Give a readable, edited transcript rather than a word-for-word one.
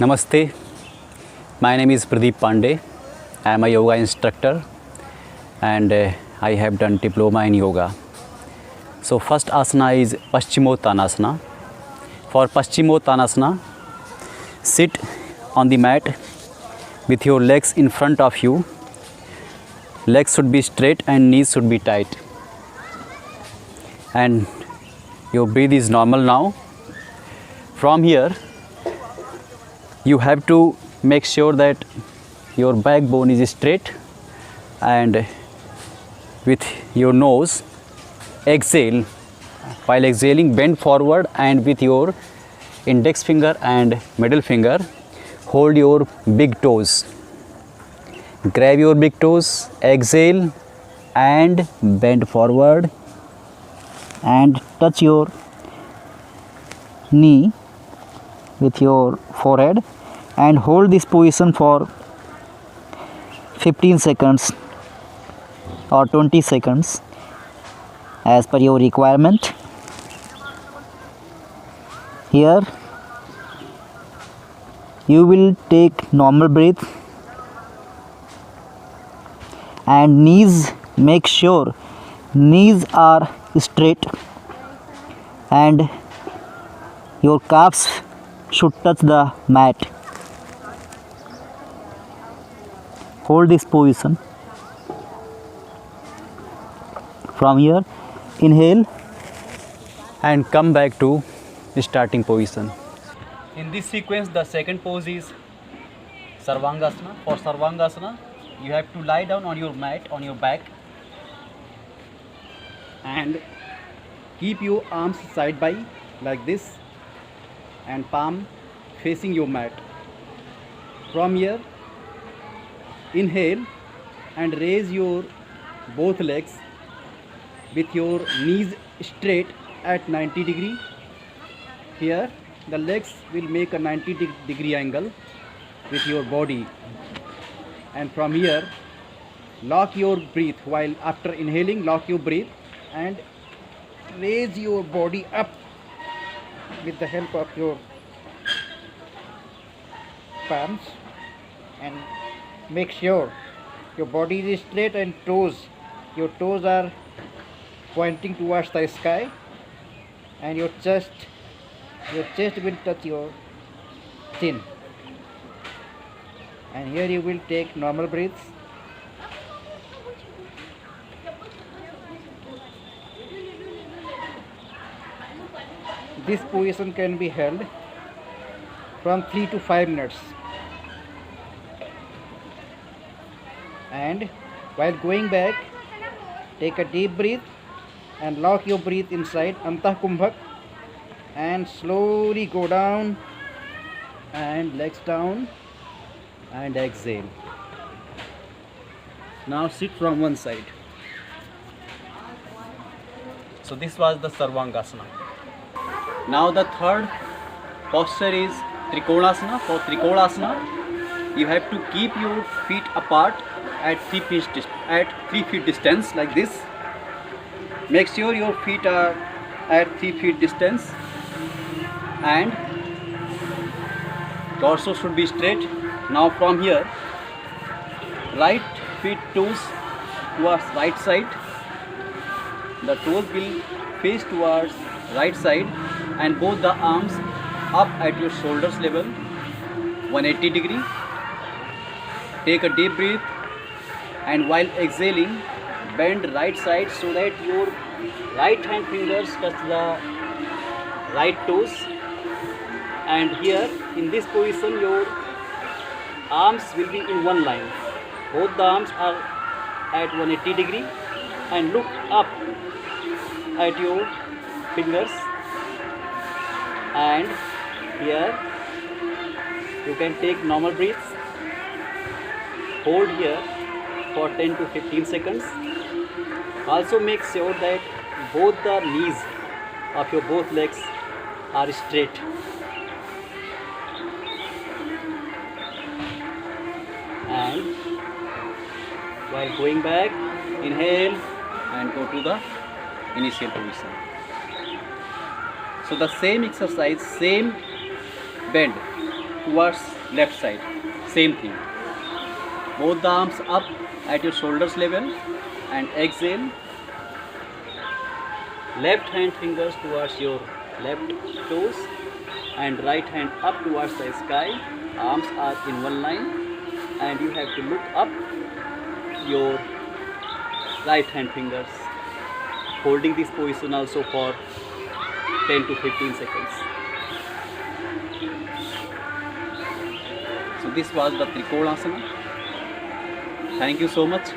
Namaste. My name is Pradeep Pandey. I am a yoga instructor and I have done diploma in yoga. So first asana is Paschimottanasana. For Paschimottanasana, sit on the mat with your legs in front of you. Legs should be straight and knees should be tight. And your breath is normal now. From here, you have to make sure that your backbone is straight, and with your nose exhale. While exhaling, bend forward and with your index finger and middle finger hold your big toes. Grab your big toes, exhale and bend forward and touch your knee with your forehead and hold this position for 15 seconds or 20 seconds as per your requirement. Here you will take normal breath and knees, make sure knees are straight and your calves should touch the mat. Hold this position. From here, inhale and come back to starting position. In this sequence, the second pose is Sarvangasana. For Sarvangasana, you have to lie down on your mat, on your back, and keep your arms side by like this and palm facing your mat. From here, inhale and raise your both legs with your knees straight at 90 degree. Here the legs will make a 90 degree angle with your body, and from here lock your breath. While after inhaling, lock your breath and raise your body up with the help of your palms, and make sure your body is straight and your toes are pointing towards the sky, and your chest will touch your chin. And here you will take normal breaths. This position can be held from 3 to 5 minutes. And while going back, take a deep breath and lock your breath inside Antah Kumbhak and slowly go down and legs down and exhale. Now sit from one side. So this was the Sarvangasana. Now the third posture is Trikonasana. For Trikonasana, you have to keep your feet apart at 3 feet distance like this. Make sure your feet are at 3 feet distance and torso should be straight. Now from here, right feet toes towards right side. The toes will face towards right side and both the arms up at your shoulders level, 180 degree. Take a deep breath and while exhaling, bend right side so that your right hand fingers touch the right toes. And here in this position, your arms will be in one line. Both the arms are at 180 degree and look up at your fingers. And here you can take normal breaths. Hold here for 10 to 15 seconds. Also make sure that both the knees of your both legs are straight. And while going back, inhale and go to the initial position. So the same exercise, same bend, towards left side. Same thing. Both the arms up at your shoulders level and exhale. Left hand fingers towards your left toes and right hand up towards the sky. Arms are in one line and you have to look up your right hand fingers, holding this position also for 10 to 15 seconds. So this was the Trikonasana. Thank you so much.